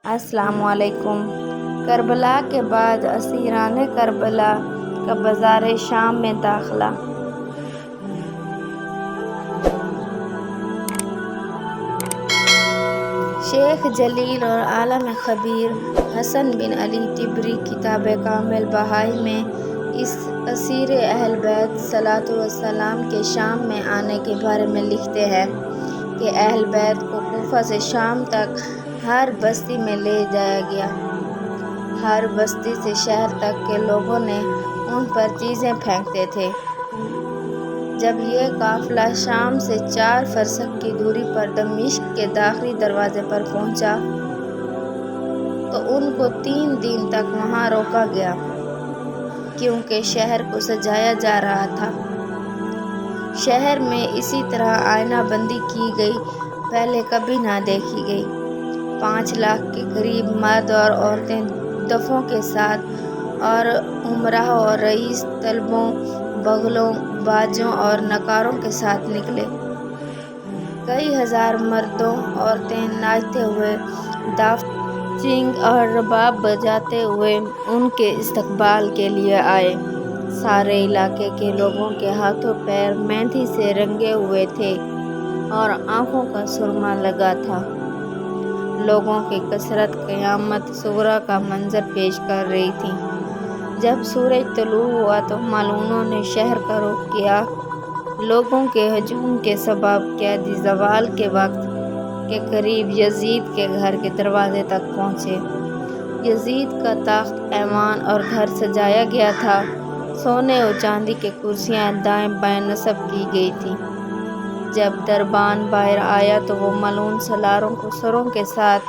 السلام علیکم۔ کربلا کے بعد اسیران کربلا کا بازار شام میں داخلہ۔ شیخ جلیل اور عالم خبیر حسن بن علی طبری کتاب کامل بہائی میں اس اسیر اہل بیت صلوات والسلام کے شام میں آنے کے بارے میں لکھتے ہیں کہ اہل بیت کو کوفہ سے شام تک ہر بستی میں لے جایا گیا۔ ہر بستی سے شہر تک کے لوگوں نے ان پر چیزیں پھینکتے تھے۔ جب یہ قافلہ شام سے 4 فرسخ کی دوری پر دمشق کے داخلی دروازے پر پہنچا تو ان کو 3 دن تک وہاں روکا گیا، کیونکہ شہر کو سجایا جا رہا تھا۔ شہر میں اسی طرح آئینہ بندی کی گئی پہلے کبھی نہ دیکھی گئی۔ 5 لاکھ کے قریب مرد اور عورتیں دفوں کے ساتھ اور امراء اور رئیس طلبوں، بغلوں، باجوں اور نقاروں کے ساتھ نکلے۔ کئی ہزار مردوں عورتیں ناچتے ہوئے، دف، چنگ اور رباب بجاتے ہوئے ان کے استقبال کے لیے آئے۔ سارے علاقے کے لوگوں کے ہاتھوں پیر مہندی سے رنگے ہوئے تھے اور آنکھوں کا سرما لگا تھا۔ لوگوں کی کثرت قیامت صغریٰ کا منظر پیش کر رہی تھی۔ جب سورج طلوع ہوا تو ملعونوں نے شہر کا رخ کیا۔ لوگوں کے ہجوم کے سبب قیدی زوال کے وقت کے قریب یزید کے گھر کے دروازے تک پہنچے۔ یزید کا تخت ایوان اور گھر سجایا گیا تھا۔ سونے اور چاندی کی کرسیاں دائیں بائیں نصب کی گئی تھیں۔ جب دربان باہر آیا تو وہ ملعون سالاروں کو سروں کے ساتھ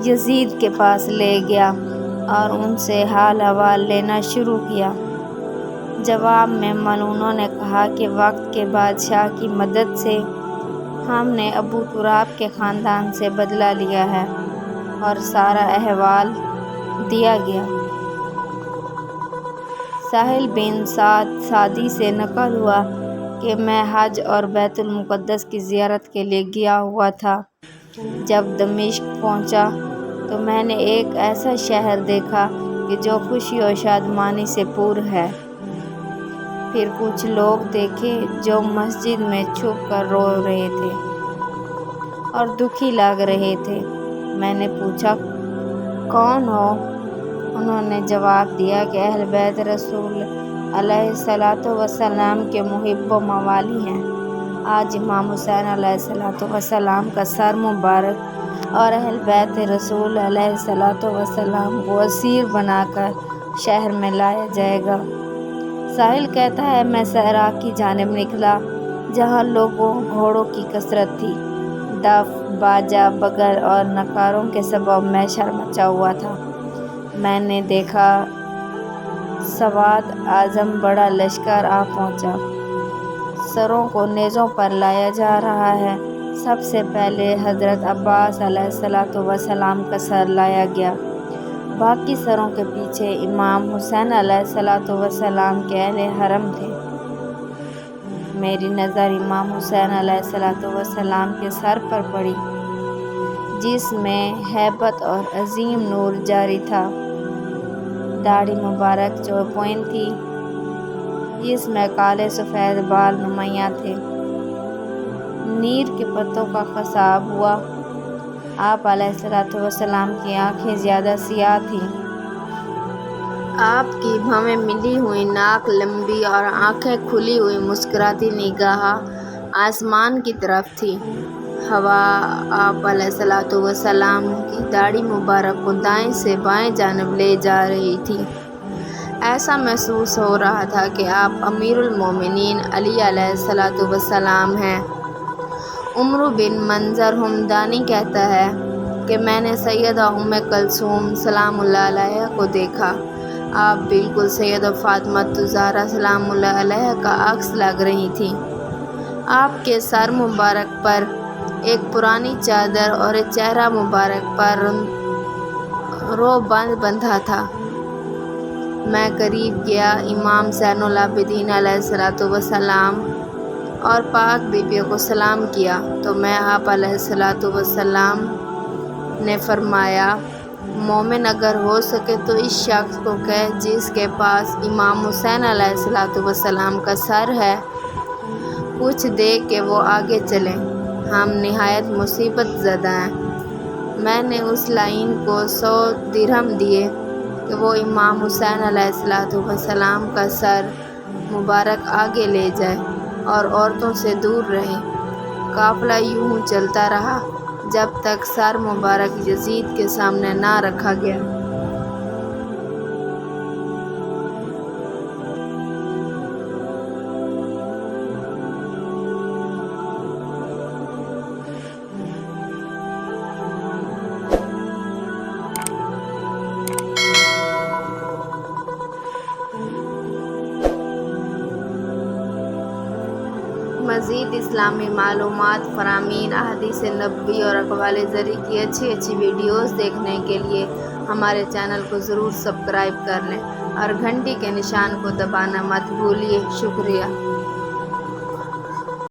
یزید کے پاس لے گیا اور ان سے حال احوال لینا شروع کیا۔ جواب میں ملعونوں نے کہا کہ وقت کے بادشاہ کی مدد سے ہم نے ابو تراب کے خاندان سے بدلہ لیا ہے، اور سارا احوال دیا گیا۔ سہل بن سعد ساعدی سے نقل ہوا کہ میں حج اور بیت المقدس کی زیارت کے لیے گیا ہوا تھا۔ جب دمشق پہنچا تو میں نے ایک ایسا شہر دیکھا کہ جو خوشی اور شادمانی سے پُر ہے۔ پھر کچھ لوگ دیکھے جو مسجد میں چھپ کر رو رہے تھے اور دکھی لگ رہے تھے۔ میں نے پوچھا، کون ہو؟ انہوں نے جواب دیا کہ اہل بیت رسول علیہ الصلوۃ والسلام کے محب و موالی ہیں۔ آج امام حسین علیہ الصلوۃ والسلام کا سر مبارک اور اہل بیت رسول علیہ الصلوۃ والسلام کو اسیر بنا کر شہر میں لایا جائے گا۔ ساحل کہتا ہے، میں صحرا کی جانب نکلا جہاں لوگوں گھوڑوں کی کثرت تھی۔ دف، باجا، بغل اور نقاروں کے سبب محشر مچا ہوا تھا۔ میں نے دیکھا سواد اعظم بڑا لشکر آ پہنچا۔ سروں کو نیزوں پر لایا جا رہا ہے۔ سب سے پہلے حضرت عباس علیہ الصلوۃ والسلام کا سر لایا گیا۔ باقی سروں کے پیچھے امام حسین علیہ الصلوۃ والسلام کے اہل حرم تھے۔ میری نظر امام حسین علیہ الصلوۃ والسلام کے سر پر پڑی، جس میں ہیبت اور عظیم نور جاری تھا۔ داڑھی مبارک چوپائن تھی، جس میں کالے سفید بال نمایاں تھے۔ نیر کے پتوں کا خصاب ہوا۔ آپ علیہ الصلوۃ والسلام کی آنکھیں زیادہ سیاہ تھیں۔ آپ کی بھویں ملی ہوئی، ناک لمبی اور آنکھیں کھلی ہوئی مسکراتی نگاہ آسمان کی طرف تھی۔ ہوا آپ علیہ الصلوۃ والسلام کی داڑھی مبارک کو دائیں سے بائیں جانب لے جا رہی تھی۔ ایسا محسوس ہو رہا تھا کہ آپ امیر المومنین علی علیہ الصلوۃ والسلام ہیں۔ عمرو بن منظر ہمدانی کہتا ہے کہ میں نے سیدہ ام کلثوم سلام اللہ علیہا کو دیکھا۔ آپ بالکل سیدہ فاطمہ الزہرا سلام اللہ علیہا کا عکس لگ رہی تھیں۔ آپ کے سر مبارک پر ایک پرانی چادر اور چہرہ مبارک پر روبند بندھا تھا۔ میں قریب گیا، امام زین العابدین علیہ الصلوۃ والسلام اور پاک بیبیوں کو سلام کیا تو میں آپ علیہ الصلوۃ والسلام نے فرمایا، مومن اگر ہو سکے تو اس شخص کو کہے جس کے پاس امام حسین علیہ السلام کا سر ہے، کچھ دے کہ وہ آگے چلیں، ہم نہایت مصیبت زدہ ہیں۔ میں نے اس لعین کو 100 درہم دیے کہ وہ امام حسین علیہ السلام کا سر مبارک آگے لے جائے اور عورتوں سے دور رہے۔ قافلہ یوں چلتا رہا جب تک سر مبارک یزید کے سامنے نہ رکھا گیا۔ مزید اسلامی معلومات، فرامین، احادیث نبوی اور اقوال زرعی کی اچھی ویڈیوز دیکھنے کے لیے ہمارے چینل کو ضرور سبسکرائب کر لیں اور گھنٹی کے نشان کو دبانا مت بھولیے۔ شکریہ۔